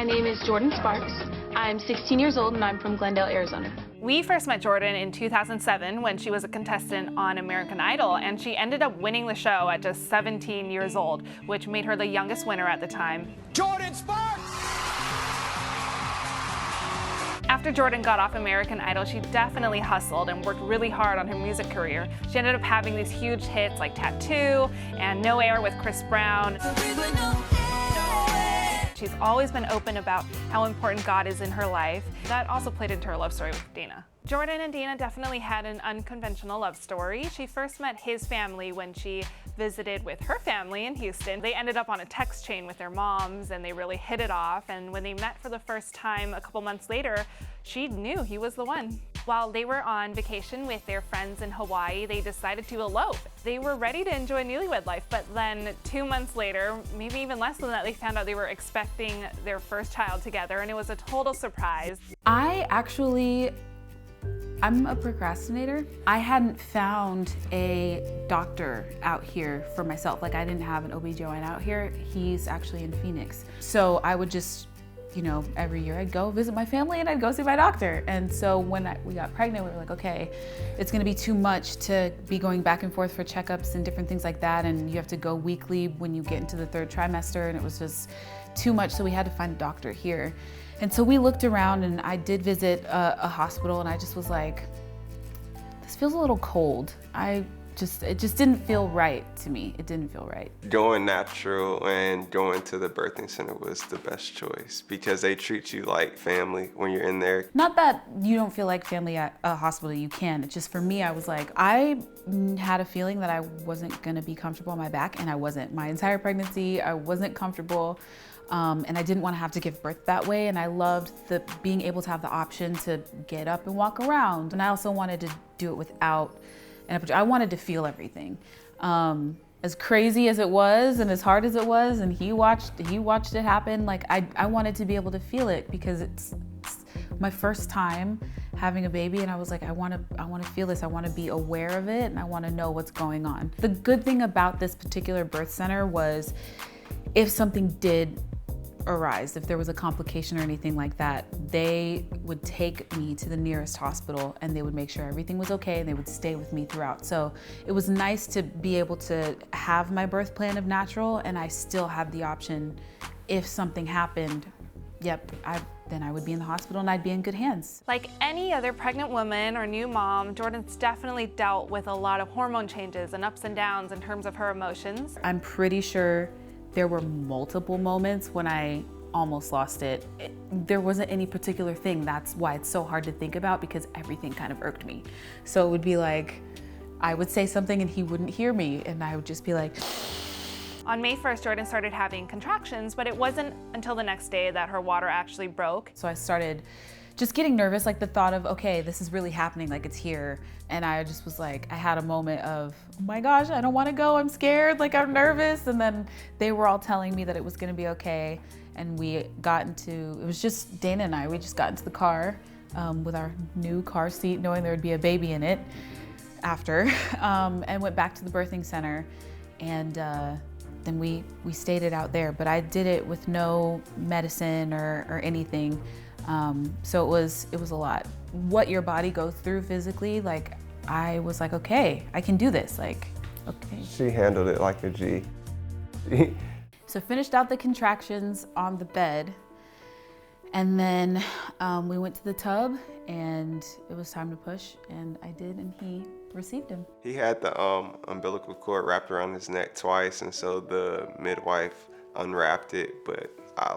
name is Jordin Sparks. I'm 16 years old and I'm from Glendale, Arizona. We first met Jordin in 2007 when she was a contestant on American Idol, and she ended up winning the show at just 17 years old, which made her the youngest winner at the time. Jordin Sparks! After Jordin got off American Idol, she definitely hustled and worked really hard on her music career. She ended up having these huge hits like Tattoo and No Air with Chris Brown. She's always been open about how important God is in her life. That also played into her love story with Dana. Jordin and Dana definitely had an unconventional love story. She first met his family when she visited with her family in Houston. They ended up on a text chain with their moms and they really hit it off. And when they met for the first time a couple months later, she knew he was the one. While they were on vacation with their friends in Hawaii, they decided to elope. They were ready to enjoy newlywed life, but then 2 months later, maybe even less than that, they found out they were expecting their first child together, and it was a total surprise. I'm a procrastinator. I hadn't found a doctor out here for myself. Like, I didn't have an OB/GYN out here. He's actually in Phoenix. So I would just, every year I'd go visit my family and I'd go see my doctor. And so when we got pregnant, we were like, okay, it's gonna be too much to be going back and forth for checkups and different things like that. And you have to go weekly when you get into the 3rd trimester, and it was just too much. So we had to find a doctor here. And so we looked around, and I did visit a hospital, and I just was like, this feels a little cold. It just didn't feel right to me. It didn't feel right. Going natural and going to the birthing center was the best choice because they treat you like family when you're in there. Not that you don't feel like family at a hospital, you can. It's just for me, I was like, I had a feeling that I wasn't gonna be comfortable on my back, and I wasn't. My entire pregnancy, I wasn't comfortable. And I didn't want to have to give birth that way. And I loved being able to have the option to get up and walk around. And I also wanted to do it without I wanted to feel everything. As crazy as it was and as hard as it was, and he watched it happen, like I wanted to be able to feel it because it's my first time having a baby, and I was like, I want to feel this. I want to be aware of it, and I want to know what's going on. The good thing about this particular birth center was if something did arise, if there was a complication or anything like that, they would take me to the nearest hospital and they would make sure everything was okay, and they would stay with me throughout. So it was nice to be able to have my birth plan of natural, and I still had the option if something happened, then I would be in the hospital and I'd be in good hands. Like any other pregnant woman or new mom, Jordin's definitely dealt with a lot of hormone changes and ups and downs in terms of her emotions. I'm pretty sure there were multiple moments when I almost lost it. There wasn't any particular thing. That's why it's so hard to think about, because everything kind of irked me. So it would be like, I would say something and he wouldn't hear me, and I would just be like. On May 1st, Jordin started having contractions, but it wasn't until the next day that her water actually broke. So I started just getting nervous, like the thought of, okay, this is really happening, like it's here. And I just was like, I had a moment of, oh my gosh, I don't want to go, I'm scared, like I'm nervous. And then they were all telling me that it was gonna be okay. And it was just Dana and I, we just got into the car with our new car seat, knowing there would be a baby in it after, and went back to the birthing center. And then we stayed it out there, but I did it with no medicine or anything. So it was a lot. What your body goes through physically, like I was like, okay, I can do this, like, okay. She handled it like a G. So finished out the contractions on the bed, and then we went to the tub, and it was time to push, and I did, and he received him. He had the umbilical cord wrapped around his neck twice, and so the midwife unwrapped it, but I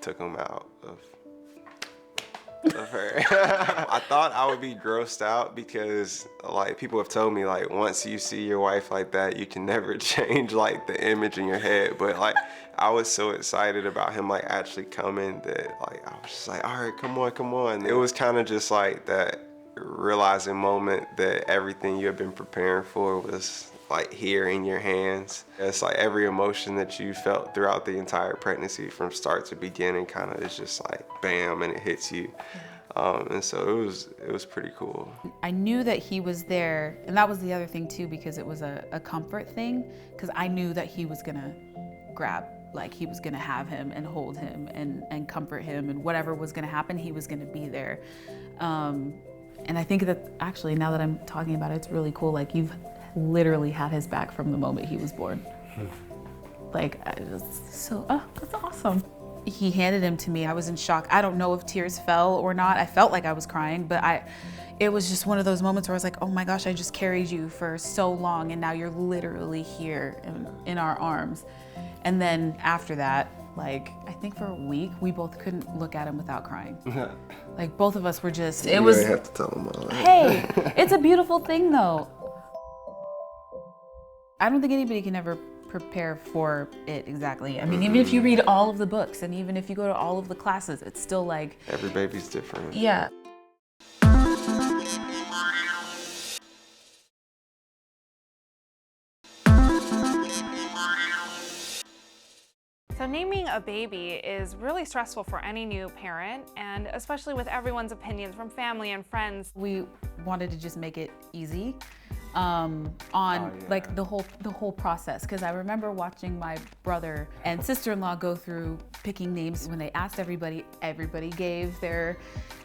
took him out of her. I thought I would be grossed out because people have told me once you see your wife like that, you can never change the image in your head. But I was so excited about him actually coming that I was just like, all right, come on. It was kind of just that realizing moment that everything you have been preparing for was here in your hands. It's every emotion that you felt throughout the entire pregnancy from start to beginning kind of is just bam, and it hits you. And so it was pretty cool. I knew that he was there, and that was the other thing too, because it was a comfort thing, because I knew that he was gonna grab like he was gonna have him and hold him and comfort him, and whatever was gonna happen, he was gonna be there. And I think that actually, now that I'm talking about it, it's really cool. Like, you've literally had his back from the moment he was born. Like, that's awesome. He handed him to me. I was in shock. I don't know if tears fell or not. I felt like I was crying, but it was just one of those moments where I was like, oh my gosh, I just carried you for so long, and now you're literally here in our arms. And then after that, like, I think for a week, we both couldn't look at him without crying. Like, both of us were just, you really have to tell him all that. Hey, it's a beautiful thing though. I don't think anybody can ever prepare for it exactly. I mean, even if you read all of the books and even if you go to all of the classes, it's still like... Every baby's different. Yeah. So naming a baby is really stressful for any new parent, and especially with everyone's opinions from family and friends. We wanted to just make it easy like the whole process, because I remember watching my brother and sister-in-law go through picking names. When they asked everybody gave their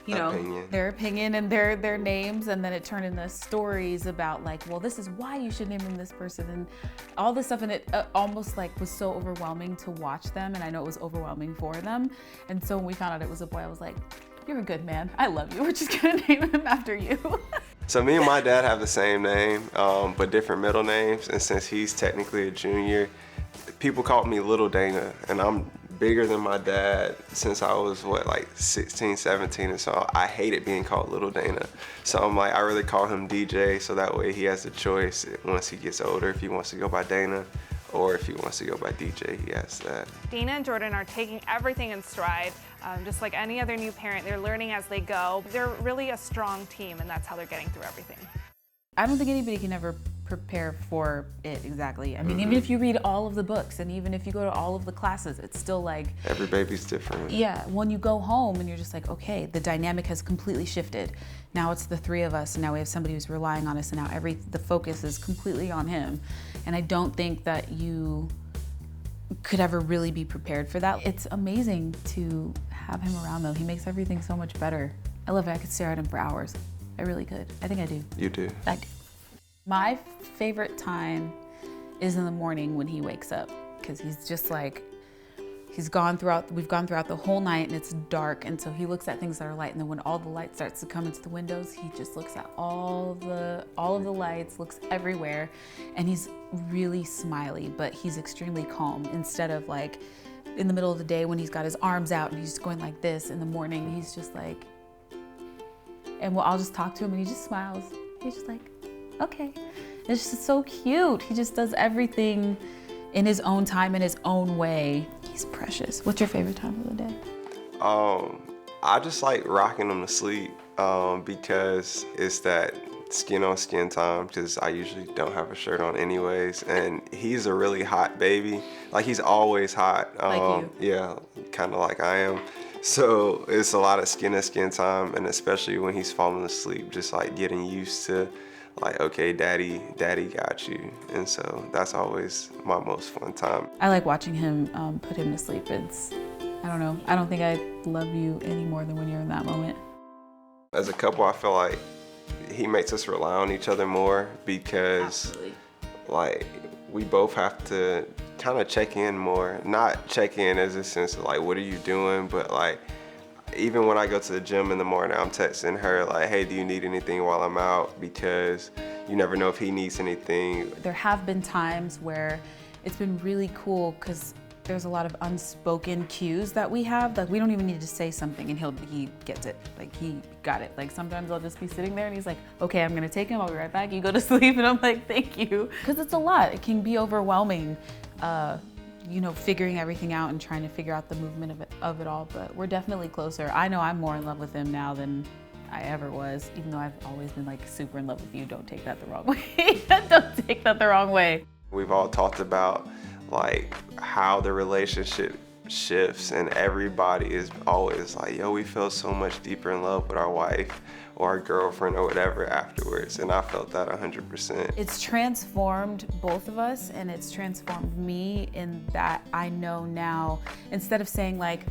their opinion and their names, and then it turned into stories about like, well, this is why you should name him this person and all this stuff, and it almost like was so overwhelming to watch them, and I know it was overwhelming for them. And so when we found out it was a boy, I was like, you're a good man, I love you, we're just gonna name him after you. So me and my dad have the same name, but different middle names, and since he's technically a junior, people call me Little Dana, and I'm bigger than my dad since I was, like 16, 17, and so I hated being called Little Dana. So I'm like, I really call him DJ, so that way he has the choice once he gets older if he wants to go by Dana, or if he wants to go by DJ, he has that. Dana and Jordin are taking everything in stride. Just like any other new parent, they're learning as they go. They're really a strong team, and that's how they're getting through everything. I don't think anybody can ever prepare for it exactly. I mean, even if you read all of the books and even if you go to all of the classes, it's still like... Every baby's different. Yeah, when you go home and you're just like, okay, the dynamic has completely shifted. Now it's the three of us, and now we have somebody who's relying on us, and now the focus is completely on him. And I don't think that you could ever really be prepared for that. It's amazing to have him around though. He makes everything so much better. I love it. I could stare at him for hours. I really could. I think I do. You do? I do. My favorite time is in the morning when he wakes up, because he's just like, we've gone throughout the whole night and it's dark, and so he looks at things that are light, and then when all the light starts to come into the windows, he just looks at all of the lights, looks everywhere, and he's really smiley, but he's extremely calm. Instead of like in the middle of the day when he's got his arms out and he's just going like this, in the morning he's just like, and I'll just talk to him and he just smiles. He's just like, okay. It's just so cute. He just does everything in his own time, in his own way. He's precious. What's your favorite time of the day? I just like rocking him to sleep because it's that skin on skin time, because I usually don't have a shirt on anyways, and he's a really hot baby. Like, he's always hot. Like you. Yeah, kind of like I am. So it's a lot of skin to skin time, and especially when he's falling asleep, just like getting used to like, okay, daddy got you. And so that's always my most fun time. I like watching him put him to sleep. I don't know. I don't think I love you any more than when you're in that moment. As a couple, I feel like he makes us rely on each other more, because Absolutely. like we both have to kind of check in more. Not check in as a sense of like, what are you doing? But like, even when I go to the gym in the morning, I'm texting her like, hey, do you need anything while I'm out? Because you never know if he needs anything. There have been times where it's been really cool, because there's a lot of unspoken cues that we have. Like, we don't even need to say something and he gets it. Like, he got it. Like, sometimes I'll just be sitting there and he's like, okay, I'm gonna take him, I'll be right back, you go to sleep. And I'm like, thank you. Because it's a lot. It can be overwhelming, you know, figuring everything out and trying to figure out the movement of it all. But we're definitely closer. I know I'm more in love with him now than I ever was, even though I've always been like super in love with you. Don't take that the wrong way. Don't take that the wrong way. We've all talked about like how the relationship shifts, and everybody is always like, yo, we feel so much deeper in love with our wife or a girlfriend or whatever afterwards. And I felt that 100%. It's transformed both of us, and it's transformed me in that I know now, instead of saying like,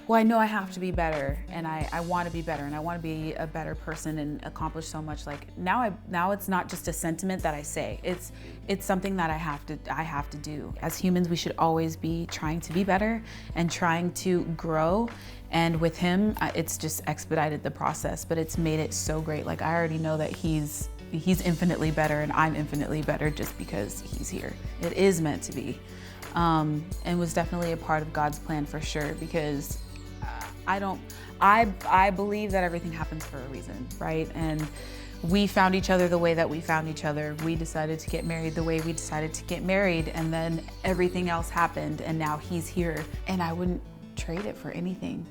well, I know I have to be better, and I want to be better, and I want to be a better person and accomplish so much. Like now it's not just a sentiment that I say. It's something that I have to do. As humans, we should always be trying to be better and trying to grow. And with him, it's just expedited the process, but it's made it so great. Like, I already know that he's infinitely better, and I'm infinitely better just because he's here. It is meant to be, and was definitely a part of God's plan for sure, because I believe that everything happens for a reason, right? And we found each other the way that we found each other. We decided to get married the way we decided to get married, and then everything else happened, and now he's here, and I wouldn't trade it for anything.